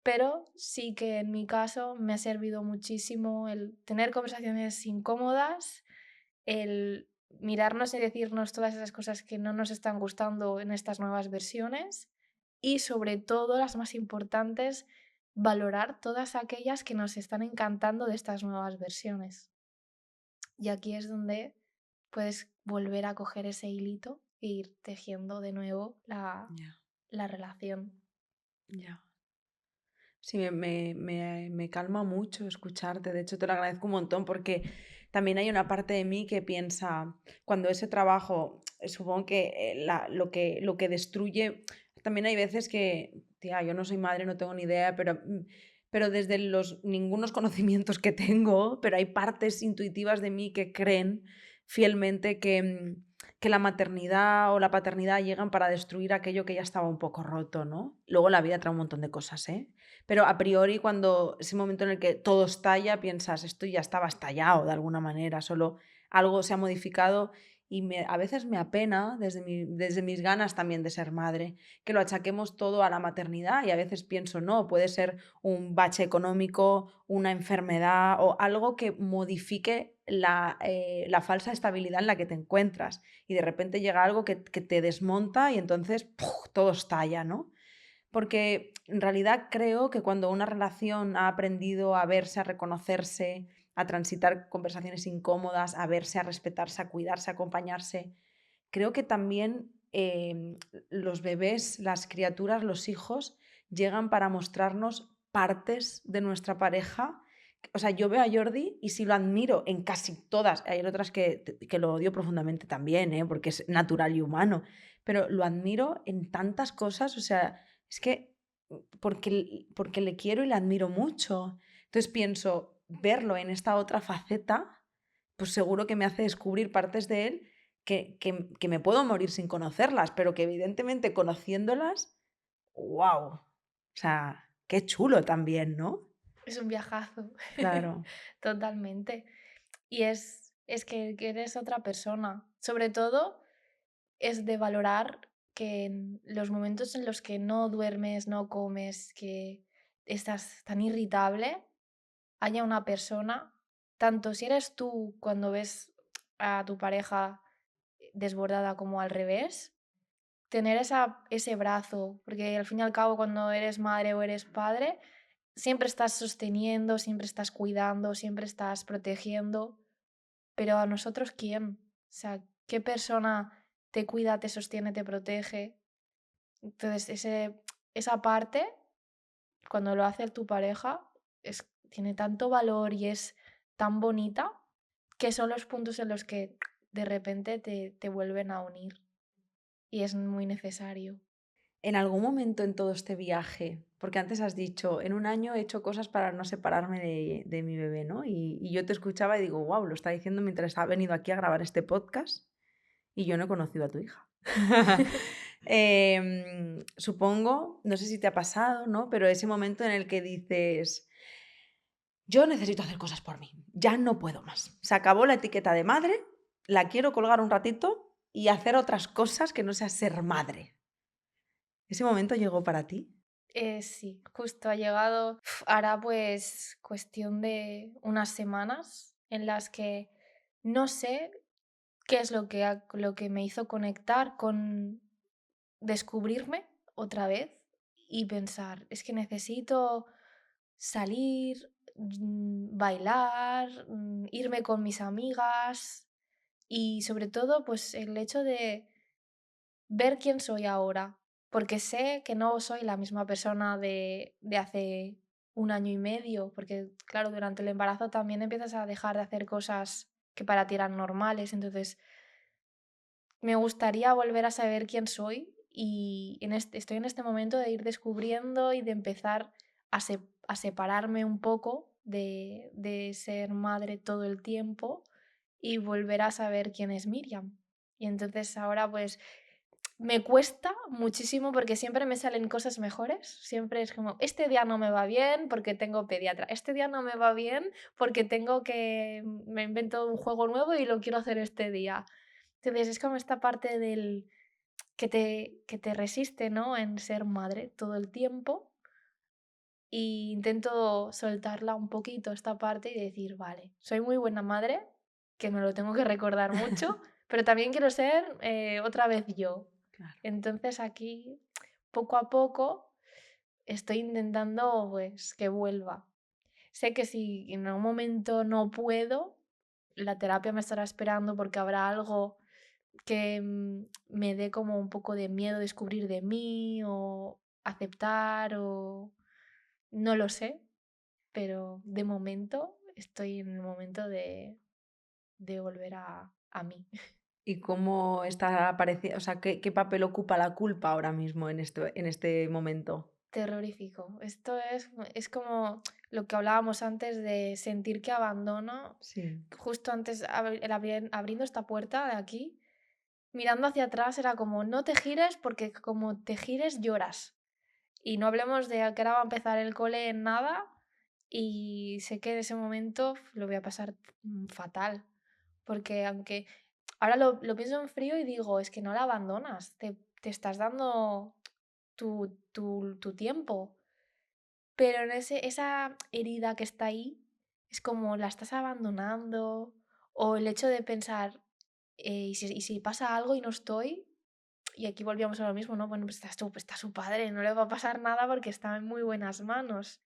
pero sí que en mi caso me ha servido muchísimo el tener conversaciones incómodas, el mirarnos y decirnos todas esas cosas que no nos están gustando en estas nuevas versiones y sobre todo las más importantes, valorar todas aquellas que nos están encantando de estas nuevas versiones. Y aquí es donde puedes volver a coger ese hilito e ir tejiendo de nuevo Ya, la relación. ya. Sí, me calma mucho escucharte. De hecho, te lo agradezco un montón porque también hay una parte de mí que piensa, cuando ese trabajo, supongo que, lo que destruye, también hay veces que, tía, yo no soy madre, no tengo ni idea, pero desde los ningunos conocimientos que tengo, pero hay partes intuitivas de mí que creen fielmente que la maternidad o la paternidad llegan para destruir aquello que ya estaba un poco roto, ¿no? Luego la vida trae un montón de cosas, ¿eh? Pero a priori, cuando ese momento en el que todo estalla, piensas, esto ya estaba estallado de alguna manera, solo algo se ha modificado y a veces me apena desde mis ganas también de ser madre, que lo achaquemos todo a la maternidad y a veces pienso, no, puede ser un bache económico, una enfermedad o algo que modifique la falsa estabilidad en la que te encuentras y de repente llega algo que te desmonta y entonces ¡puf!, todo estalla, ¿no? Porque en realidad creo que cuando una relación ha aprendido a verse, a reconocerse, a transitar conversaciones incómodas, a verse, a respetarse, a cuidarse, a acompañarse, creo que también los bebés, las criaturas, los hijos llegan para mostrarnos partes de nuestra pareja. O sea, yo veo a Jordi y sí lo admiro en casi todas. Hay otras que lo odio profundamente también, ¿eh? Porque es natural y humano. Pero lo admiro en tantas cosas. O sea, es que porque le quiero y le admiro mucho. Entonces pienso, verlo en esta otra faceta, pues seguro que me hace descubrir partes de él que me puedo morir sin conocerlas, pero que evidentemente conociéndolas, ¡wow! O sea, qué chulo también, ¿no? Es un viajazo, Claro. totalmente. Y es que eres otra persona. Sobre todo es de valorar que en los momentos en los que no duermes, no comes, que estás tan irritable, haya una persona, tanto si eres tú cuando ves a tu pareja desbordada como al revés, tener ese brazo, porque al fin y al cabo cuando eres madre o eres padre, siempre estás sosteniendo, siempre estás cuidando, siempre estás protegiendo, pero a nosotros ¿quién? O sea, ¿qué persona te cuida, te sostiene, te protege? Entonces, esa parte, cuando lo hace tu pareja, tiene tanto valor y es tan bonita que son los puntos en los que de repente te vuelven a unir y es muy necesario. En algún momento en todo este viaje, porque antes has dicho, en un año he hecho cosas para no separarme de mi bebé, ¿no? Y yo te escuchaba y digo, wow, lo está diciendo mientras ha venido aquí a grabar este podcast y yo no he conocido a tu hija. Supongo, no sé si te ha pasado, ¿no? Pero ese momento en el que dices, yo necesito hacer cosas por mí, ya no puedo más. Se acabó la etiqueta de madre, la quiero colgar un ratito y hacer otras cosas que no sea ser madre. ¿Ese momento llegó para ti? Sí, justo ha llegado, hará pues cuestión de unas semanas en las que no sé qué es lo que me hizo conectar con descubrirme otra vez y pensar, es que necesito salir, bailar, irme con mis amigas y sobre todo pues el hecho de ver quién soy ahora, porque sé que no soy la misma persona de hace un año y medio, porque claro, durante el embarazo también empiezas a dejar de hacer cosas que para ti eran normales, entonces me gustaría volver a saber quién soy y estoy en este momento de ir descubriendo y de empezar a separarme un poco de ser madre todo el tiempo y volver a saber quién es Miriam. Y entonces ahora pues me cuesta muchísimo porque siempre me salen cosas mejores. Siempre es como, este día no me va bien porque tengo pediatra. Este día no me va bien porque me invento un juego nuevo y lo quiero hacer este día. Entonces es como esta parte del que te resiste, ¿no? En ser madre todo el tiempo. Y intento soltarla un poquito esta parte y decir, vale, soy muy buena madre, que me lo tengo que recordar mucho, pero también quiero ser otra vez yo. Claro. Entonces aquí, poco a poco, estoy intentando pues que vuelva. Sé que si en algún momento no puedo, la terapia me estará esperando porque habrá algo que me dé como un poco de miedo descubrir de mí o aceptar o no lo sé, pero de momento estoy en el momento de volver a mí. ¿Y cómo está apareciendo? O sea, ¿qué papel ocupa la culpa ahora mismo en este momento? Terrorífico. Esto es como lo que hablábamos antes de sentir que abandono. Sí. Justo antes, abriendo esta puerta de aquí, mirando hacia atrás, era como, no te gires porque como te gires lloras. Y no hablemos de que ahora va a empezar el cole en nada y sé que en ese momento lo voy a pasar fatal. Porque aunque Ahora lo pienso en frío y digo, es que no la abandonas, te estás dando tu tiempo. Pero en esa herida que está ahí, es como la estás abandonando, o el hecho de pensar, ¿y si pasa algo y no estoy? Y aquí volvíamos a lo mismo, ¿no? Bueno, pues está su padre, no le va a pasar nada porque está en muy buenas manos.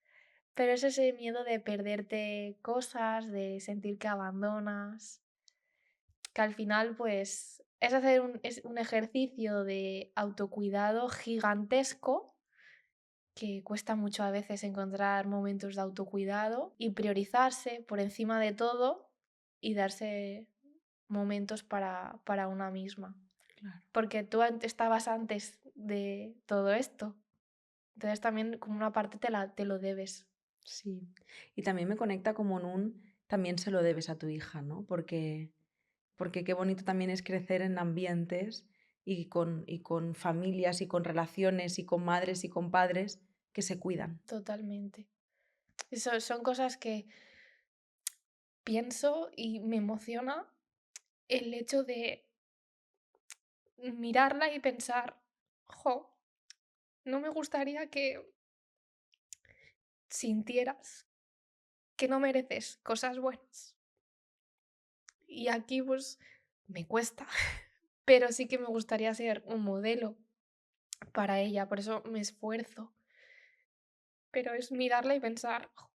Pero es ese miedo de perderte cosas, de sentir que abandonas, que al final, pues, es un ejercicio de autocuidado gigantesco que cuesta mucho a veces encontrar momentos de autocuidado y priorizarse por encima de todo y darse momentos para una misma. Claro. Porque tú estabas antes de todo esto. Entonces también como una parte te lo debes. Sí. Y también me conecta como en un, también se lo debes a tu hija, ¿no? Porque qué bonito también es crecer en ambientes y con familias y con relaciones y con madres y con padres que se cuidan. Totalmente. Eso son cosas que pienso y me emociona el hecho de mirarla y pensar, jo, no me gustaría que sintieras que no mereces cosas buenas. Y aquí pues me cuesta, pero sí que me gustaría ser un modelo para ella, por eso me esfuerzo. Pero es mirarla y pensar, "Jo,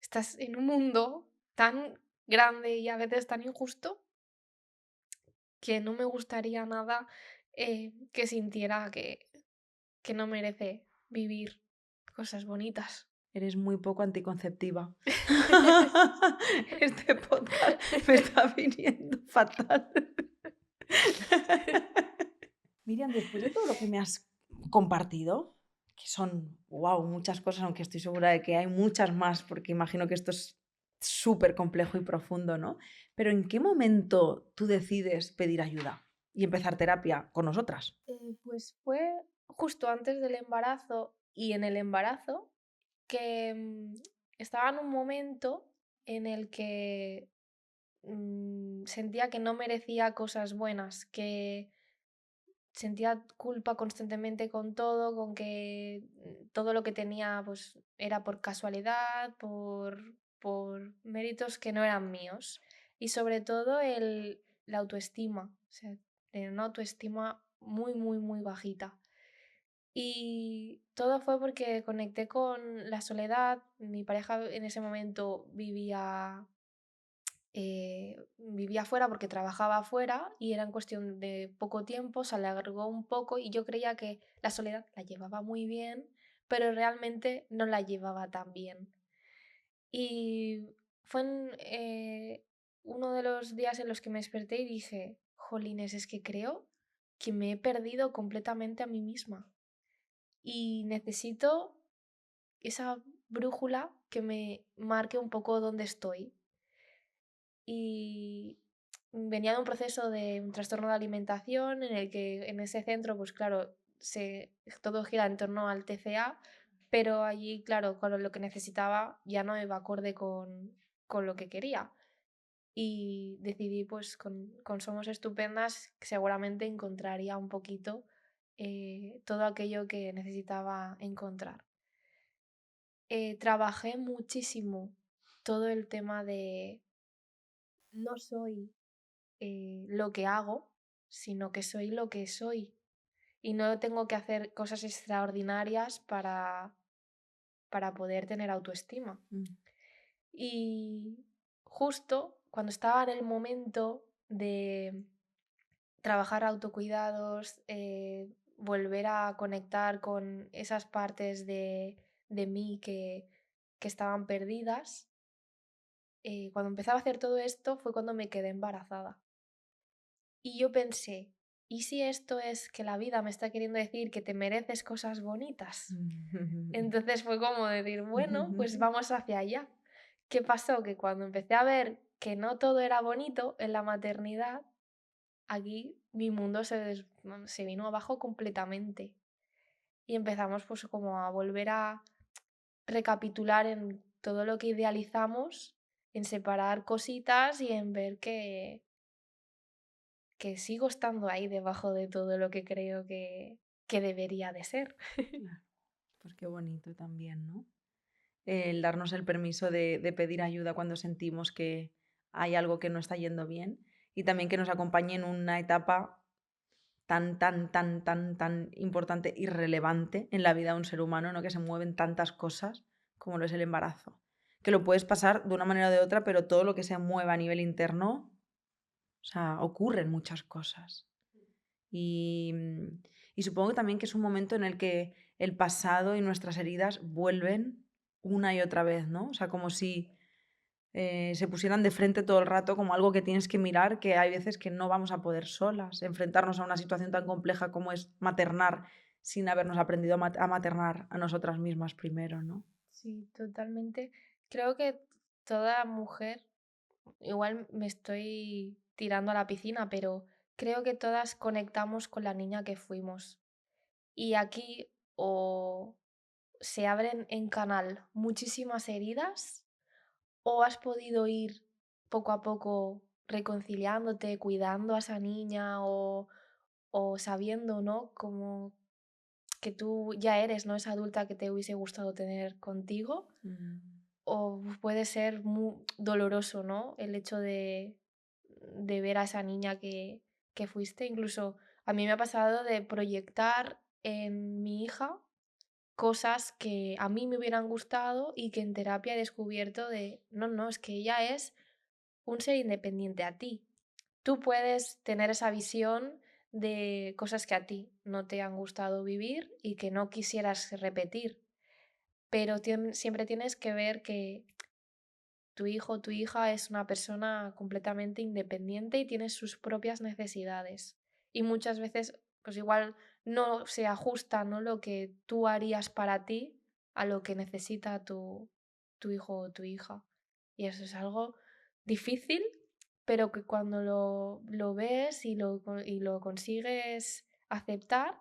estás en un mundo tan grande y a veces tan injusto que no me gustaría nada que sintiera que no merece vivir cosas bonitas". Eres muy poco anticonceptiva. Este podcast me está viniendo fatal. Miriam, después de todo lo que me has compartido, que son, wow, muchas cosas, aunque estoy segura de que hay muchas más, porque imagino que esto es súper complejo y profundo, ¿no? Pero ¿en qué momento tú decides pedir ayuda y empezar terapia con nosotras? Pues fue justo antes del embarazo y en el embarazo que estaba en un momento en el que sentía que no merecía cosas buenas, que sentía culpa constantemente con todo, con que todo lo que tenía pues era por casualidad, por méritos que no eran míos. Y sobre todo la autoestima, o sea, tener una autoestima muy, muy, muy bajita. Y todo fue porque conecté con la soledad. Mi pareja en ese momento vivía fuera porque trabajaba afuera y era en cuestión de poco tiempo, se alargó un poco y yo creía que la soledad la llevaba muy bien, pero realmente no la llevaba tan bien. Y fue uno de los días en los que me desperté y dije, jolines, es que creo que me he perdido completamente a mí misma y necesito esa brújula que me marque un poco dónde estoy. Y venía de un proceso de un trastorno de alimentación en el que en ese centro, pues claro, todo gira en torno al TCA, pero allí, claro, con lo que necesitaba ya no iba acorde con lo que quería. Y decidí, pues con Somos Estupendas, que seguramente encontraría un poquito todo aquello que necesitaba encontrar. Trabajé muchísimo todo el tema de no soy lo que hago, sino que soy lo que soy. Y no tengo que hacer cosas extraordinarias para poder tener autoestima. Mm. Y justo cuando estaba en el momento de trabajar autocuidados, volver a conectar con esas partes de mí que estaban perdidas, cuando empezaba a hacer todo esto fue cuando me quedé embarazada. Y yo pensé, ¿y si esto es que la vida me está queriendo decir que te mereces cosas bonitas? Entonces fue como decir, bueno, pues vamos hacia allá. ¿Qué pasó? Que cuando empecé a ver que no todo era bonito en la maternidad, aquí mi mundo se vino abajo completamente. Y empezamos pues como a volver a recapitular en todo lo que idealizamos, en separar cositas y en ver que sigo estando ahí debajo de todo lo que creo que debería de ser. Claro. Pues qué bonito también, ¿no? El darnos el permiso de pedir ayuda cuando sentimos que hay algo que no está yendo bien y también que nos acompañe en una etapa tan importante y relevante en la vida de un ser humano, ¿no? Que se mueven tantas cosas como lo es el embarazo. Que lo puedes pasar de una manera o de otra, pero todo lo que se mueva a nivel interno, o sea, ocurren muchas cosas. Y, y supongo que también que es un momento en el que el pasado y nuestras heridas vuelven una y otra vez, ¿no? O sea, como si se pusieran de frente todo el rato como algo que tienes que mirar, que hay veces que no vamos a poder solas, enfrentarnos a una situación tan compleja como es maternar sin habernos aprendido a maternar a nosotras mismas primero, ¿no? Sí, totalmente. Creo que toda mujer, igual me estoy tirando a la piscina, pero creo que todas conectamos con la niña que fuimos. Y aquí o se abren en canal muchísimas heridas o has podido ir poco a poco reconciliándote, cuidando a esa niña o sabiendo, ¿no? Como que tú ya eres, ¿no? Esa adulta que te hubiese gustado tener contigo. Mm. O puede ser muy doloroso, ¿no? El hecho de ver a esa niña que fuiste. Incluso a mí me ha pasado de proyectar en mi hija cosas que a mí me hubieran gustado y que en terapia he descubierto de, no, no, es que ella es un ser independiente a ti. Tú puedes tener esa visión de cosas que a ti no te han gustado vivir y que no quisieras repetir, pero siempre tienes que ver que tu hijo o tu hija es una persona completamente independiente y tiene sus propias necesidades. Y muchas veces, pues igual no se ajusta, ¿no? Lo que tú harías para ti a lo que necesita tu hijo o tu hija. Y eso es algo difícil, pero que cuando lo ves y lo consigues aceptar,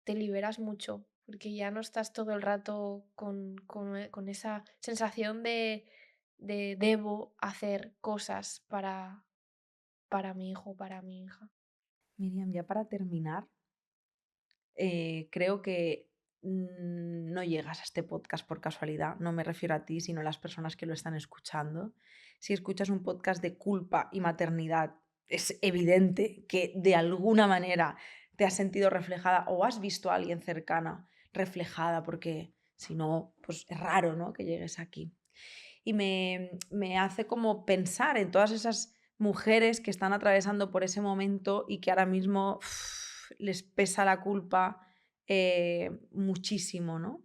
te liberas mucho, porque ya no estás todo el rato con esa sensación de debo hacer cosas para mi hijo o para mi hija. Miriam, ya para terminar, creo que no llegas a este podcast por casualidad. No me refiero a ti, sino a las personas que lo están escuchando. Si escuchas un podcast de culpa y maternidad, es evidente que de alguna manera te has sentido reflejada o has visto a alguien cercana reflejada, porque si no, pues es raro, ¿no? Que llegues aquí. Y me hace como pensar en todas esas mujeres que están atravesando por ese momento y que ahora mismo les pesa la culpa muchísimo, ¿no?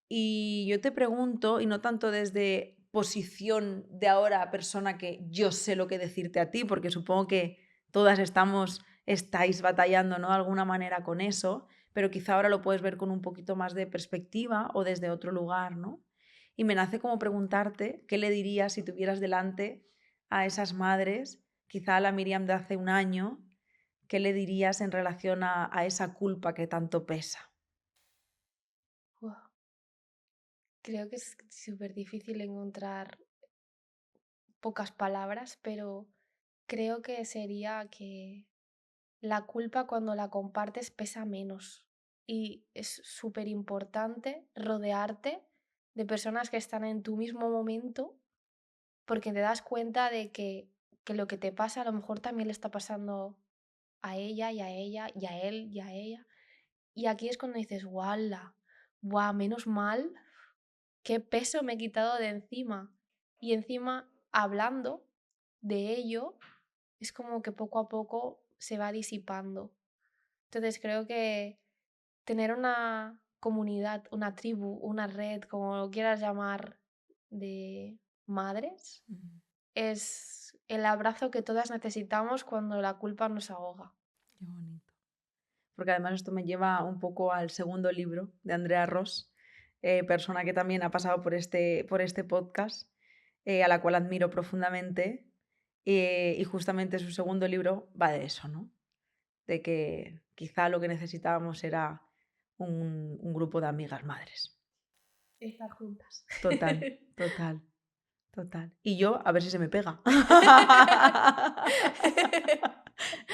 Y yo te pregunto, y no tanto desde posición de ahora persona que yo sé lo que decirte a ti, porque supongo que todas estáis batallando, ¿no? De alguna manera con eso, pero quizá ahora lo puedes ver con un poquito más de perspectiva o desde otro lugar, ¿no? Y me nace como preguntarte qué le dirías si tuvieras delante a esas madres, quizá a la Miriam de hace un año, qué le dirías en relación a esa culpa que tanto pesa. Guau. Creo que es súper difícil encontrar pocas palabras, pero creo que sería que la culpa cuando la compartes pesa menos y es súper importante rodearte de personas que están en tu mismo momento porque te das cuenta de que lo que te pasa a lo mejor también le está pasando a ella y a ella y a él y a ella. Y aquí es cuando dices, ¡guau! ¡Guau! Menos mal, qué peso me he quitado de encima. Y encima, hablando de ello, es como que poco a poco se va disipando. Entonces creo que tener una comunidad, una tribu, una red, como lo quieras llamar, de madres, Mm, es el abrazo que todas necesitamos cuando la culpa nos ahoga. qué bonito. Porque además esto me lleva un poco al segundo libro de Andrea Ross, persona que también ha pasado por este podcast, a la cual admiro profundamente. Y justamente su segundo libro va de eso, ¿no? De que quizá lo que necesitábamos era un grupo de amigas madres. Estar juntas. Total, total, total. Y yo, a ver si se me pega.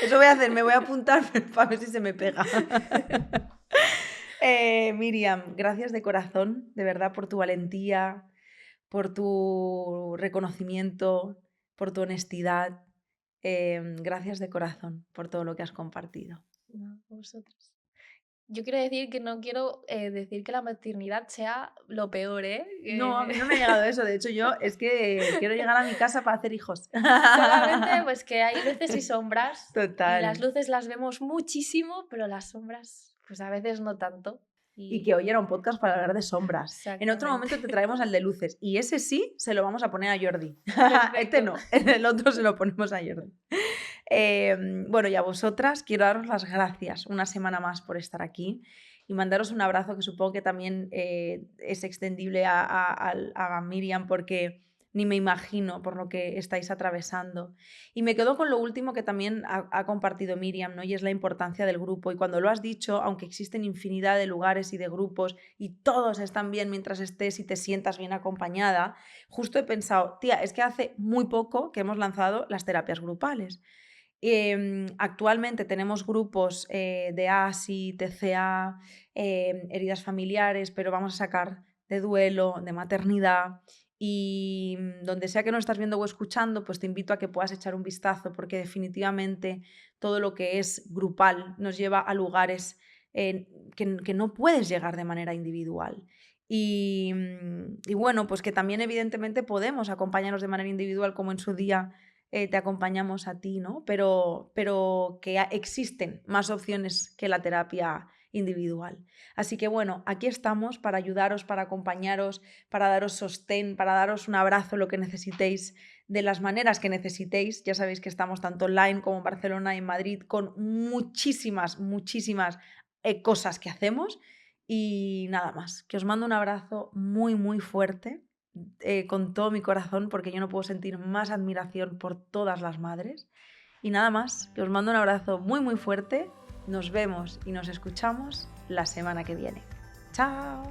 Eso voy a hacer, me voy a apuntar para ver si se me pega. Miriam, gracias de corazón, de verdad, por tu valentía, por tu reconocimiento, por tu honestidad. Gracias de corazón por todo lo que has compartido. No, vosotros. Yo quiero decir que no quiero decir que la maternidad sea lo peor, ¿eh? No, a mí no me ha llegado eso. De hecho, yo es que quiero llegar a mi casa para hacer hijos. Solamente pues que hay luces y sombras. Y las Total. luces las vemos muchísimo, pero las sombras pues a veces no tanto. Y que hoy era un podcast para hablar de sombras. En otro Exactamente. momento te traemos al de luces. Y ese sí se lo vamos a poner a Jordi. Perfecto. Este no, el otro se lo ponemos a Jordi. Bueno, y a vosotras quiero daros las gracias una semana más por estar aquí y mandaros un abrazo que supongo que también es extendible a Miriam, porque ni me imagino por lo que estáis atravesando. Y me quedo con lo último que también ha compartido Miriam, ¿no? Y es la importancia del grupo. Y cuando lo has dicho, aunque existen infinidad de lugares y de grupos y todos están bien mientras estés y te sientas bien acompañada, justo he pensado, tía, es que hace muy poco que hemos lanzado las terapias grupales. Actualmente tenemos grupos de ASI, TCA, heridas familiares, pero vamos a sacar de duelo, de maternidad. Y donde sea que no estás viendo o escuchando, pues te invito a que puedas echar un vistazo, porque definitivamente todo lo que es grupal nos lleva a lugares que no puedes llegar de manera individual. Y bueno, pues que también evidentemente podemos acompañarnos de manera individual, como en su día te acompañamos a ti, ¿no? Pero que existen más opciones que la terapia individual. Así que bueno, aquí estamos para ayudaros, para acompañaros, para daros sostén, para daros un abrazo, lo que necesitéis, de las maneras que necesitéis. Ya sabéis que estamos tanto online como en Barcelona y en Madrid con muchísimas cosas que hacemos. Y nada más, que os mando un abrazo muy, muy fuerte, con todo mi corazón, porque yo no puedo sentir más admiración por todas las madres. Y nada más, que os mando un abrazo muy, muy fuerte. Nos vemos y nos escuchamos la semana que viene. ¡Chao!